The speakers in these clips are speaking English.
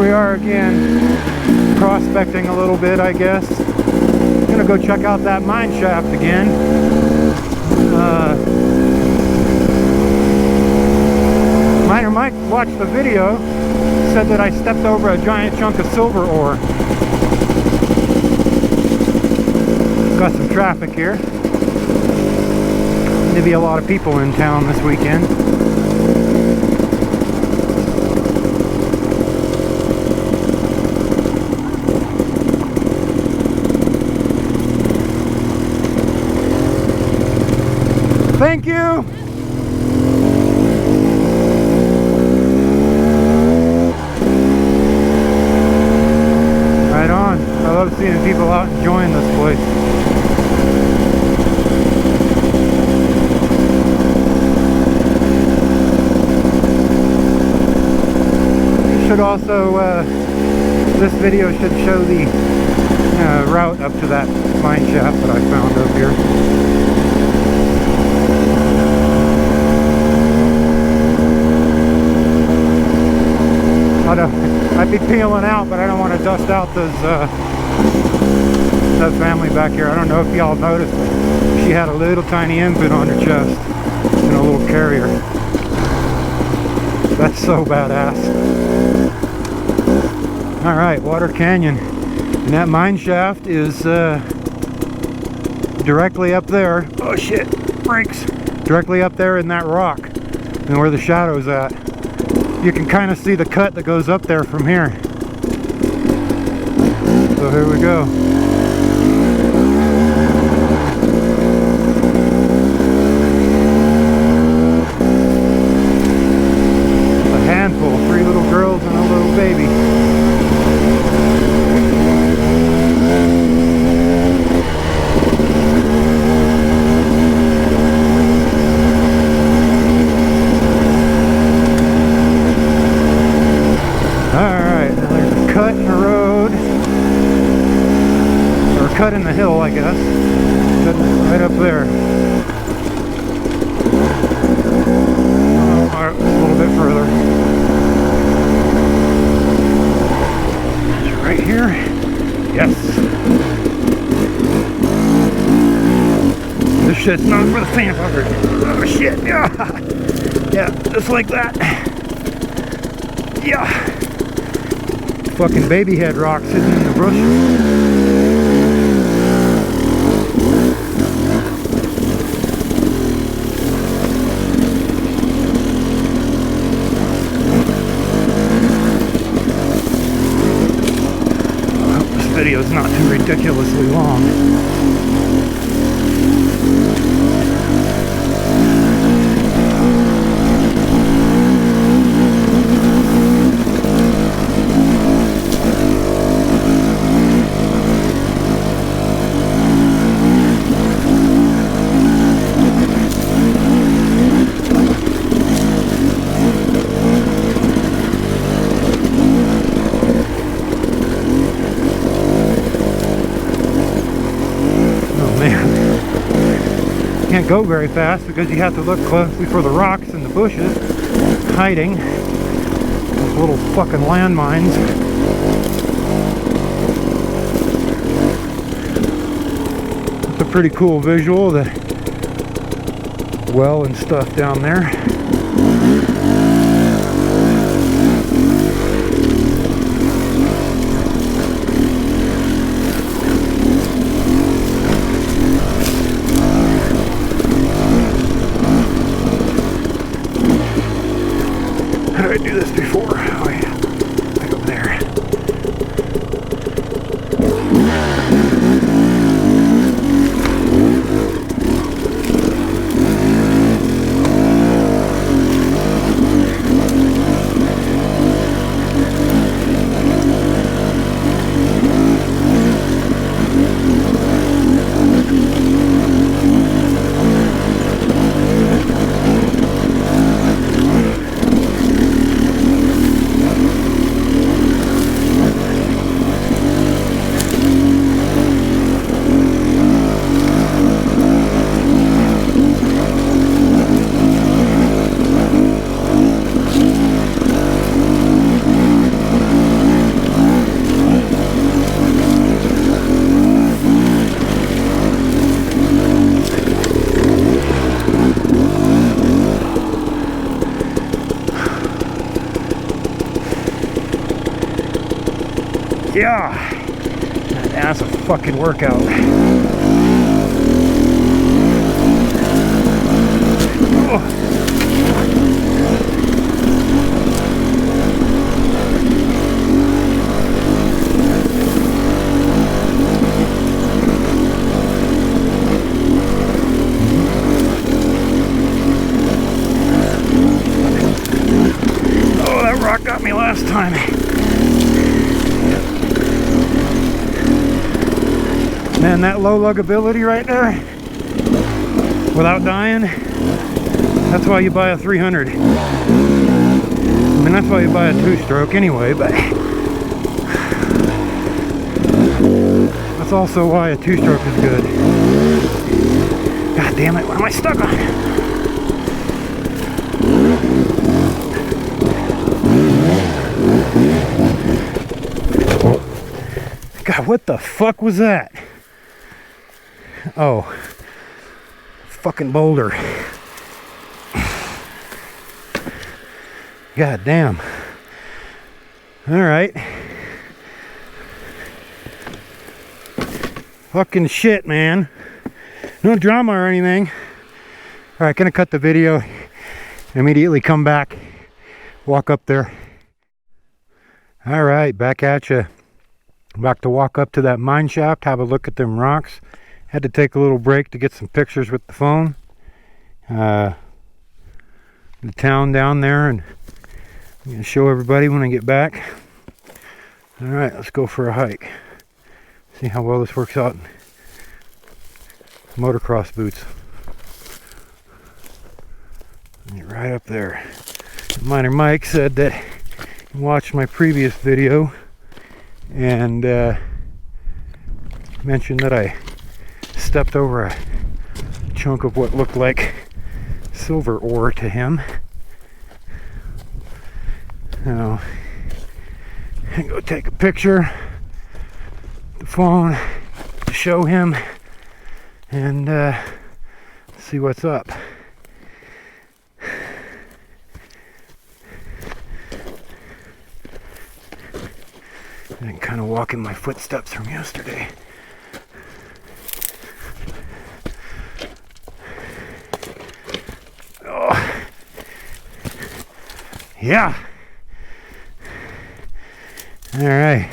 we are again, prospecting a little bit, I guess. I'm gonna go check out that mine shaft again. Miner Mike watched the video, said that I stepped over a giant chunk of silver ore. Got some traffic here. Maybe a lot of people in town this weekend. Thank you! Right on. I love seeing people out enjoying this place. Should also, this video should show the route up to that mine shaft that I found up here. I'd be peeling out, but I don't want to dust out those that family back here. I don't know if y'all noticed, she had a little tiny infant on her chest in a little carrier. That's so badass. Alright, Water Canyon. And that mine shaft is directly up there. Oh shit, brakes! Directly up there in that rock, and where the shadow's at. You can kind of see the cut that goes up there from here. So here we go. A handful, 3 little girls and a little baby. Cut in the hill, I guess. Right up there. A little bit further. Right here. Yes. This shit's not for the fan fucker. Oh shit. Yeah. Yeah, just like that. Yeah. Fucking baby head rock sitting in the bush. Video's not too ridiculously long. Can't go very fast because you have to look closely for the rocks and the bushes hiding those little fucking landmines. It's a pretty cool visual, the well and stuff down there. How did I do this before? Oh yeah, like over there. Yeah, that's a fucking workout. Oh. Oh, that rock got me last time. Man, that low luggability right there, without dying, that's why you buy a 300. I mean, that's why you buy a two-stroke anyway, but that's also why a two-stroke is good. God damn it, what am I stuck on? God, what the fuck was that? Oh, fucking boulder. God damn. All right. Fucking shit, man. No drama or anything. All right, gonna cut the video. Immediately come back. Walk up there. All right, back at you. Back to walk up to that mine shaft, have a look at them rocks. Had to take a little break to get some pictures with the phone. The town down there, and I'm gonna show everybody when I get back. All right, let's go for a hike. See how well this works out. Motocross boots. Get right up there. Miner Mike said that he watched my previous video and mentioned that I stepped over a chunk of what looked like silver ore to him. Now, I go take a picture with the phone to show him and see what's up. And kind of walk in my footsteps from yesterday. Oh, yeah. All right.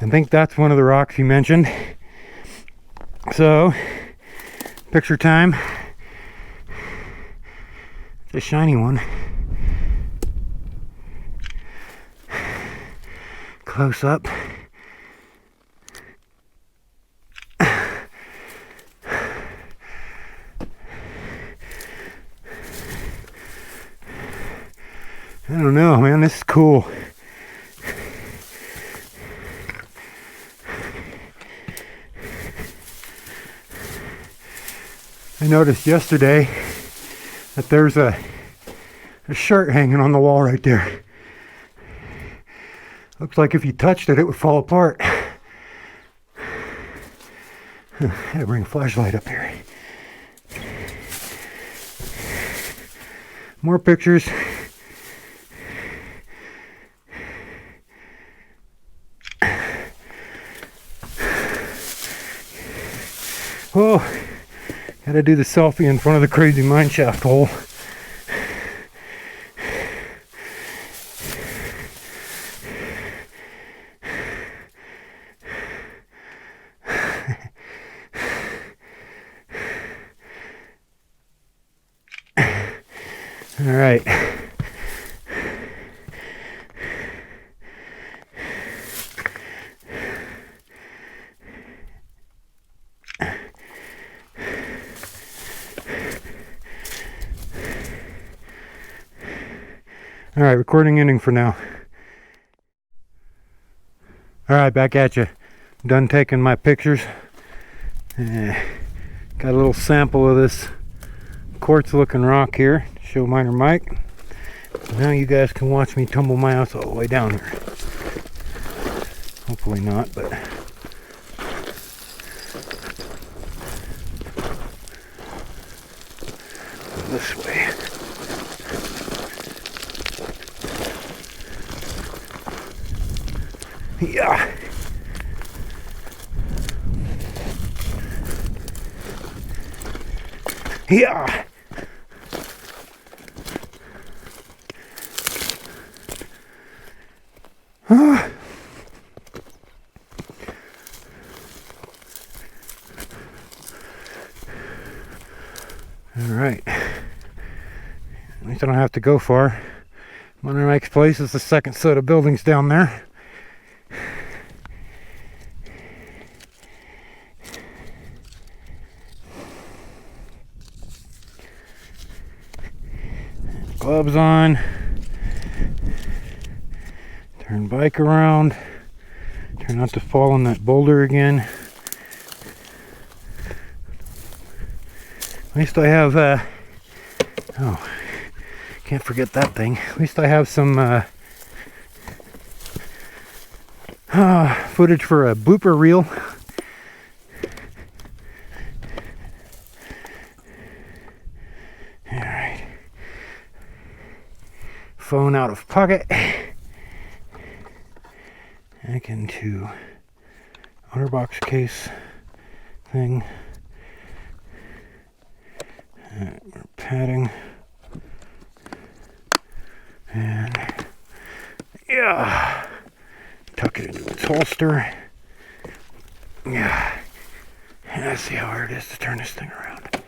I think that's one of the rocks you mentioned. So, picture time. It's a shiny one. Close up. I don't know, man, this is cool. I noticed yesterday that there's a shirt hanging on the wall right there. Looks like if you touched it, it would fall apart. I gotta bring a flashlight up here. More pictures. Oh, gotta do the selfie in front of the crazy mineshaft hole. All right. All right, recording ending for now. All right, back at you. Done taking my pictures. Got a little sample of this quartz looking rock here. Show Miner Mike. Now you guys can watch me tumble my ass all the way down here. Hopefully not, but this way. Yeah. Yeah. All right. At least I don't have to go far. My next place is the second set of buildings down there. Gloves on. Turn bike around. Try not to fall on that boulder again. At least I have, oh, can't forget that thing. At least I have some footage for a blooper reel. Alright. Phone out of pocket. Back into OtterBox case thing. Padding. And yeah, tuck it into its holster. Yeah, and I see how hard it is to turn this thing around.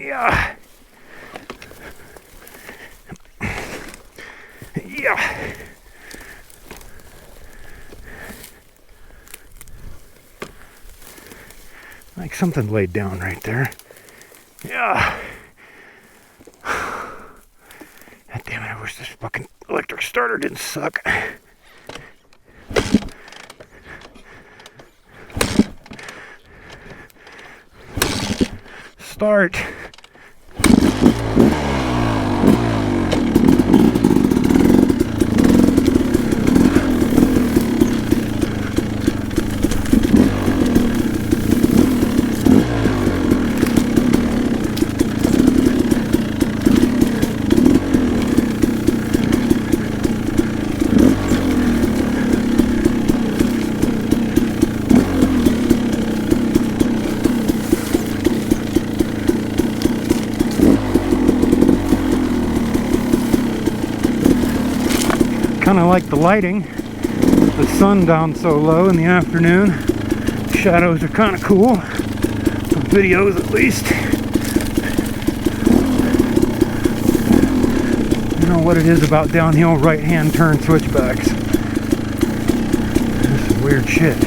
Yeah, yeah. Like something laid down right there. Yeah. God damn it, I wish this fucking electric starter didn't suck. Start. Kind of like the lighting, the sun down so low in the afternoon. Shadows are kind of cool, for videos at least. You know what it is about downhill right-hand turn switchbacks. This is weird shit.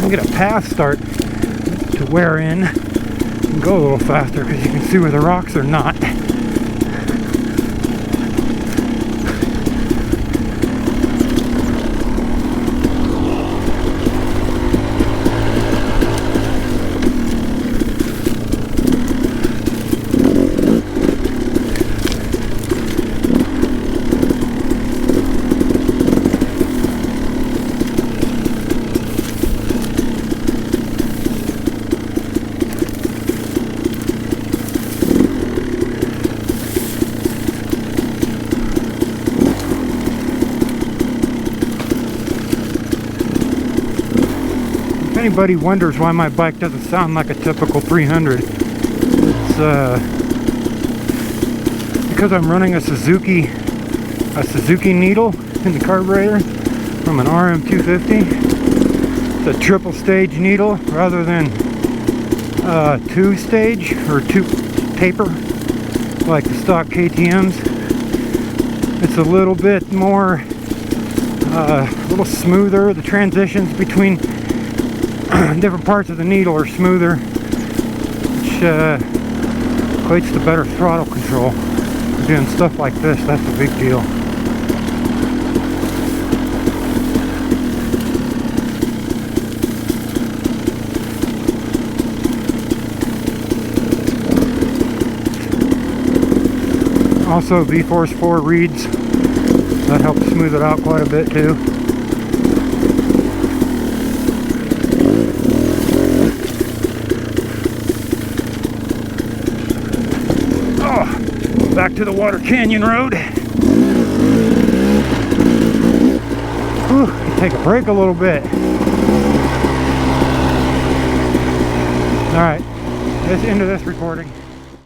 Get a path start to wear in and go a little faster because you can see where the rocks are not. If anybody wonders why my bike doesn't sound like a typical 300, it's because I'm running a Suzuki needle in the carburetor from an RM250. It's a triple stage needle rather than two stage or two taper like the stock KTMs. It's a little bit more, a little smoother. The transitions between different parts of the needle are smoother, which equates to better throttle control. For doing stuff like this, that's a big deal. Also, V-Force 4 reeds. That helps smooth it out quite a bit too. Oh, back to the Water Canyon Road. Whew, take a break a little bit. Alright, that's the end of this recording.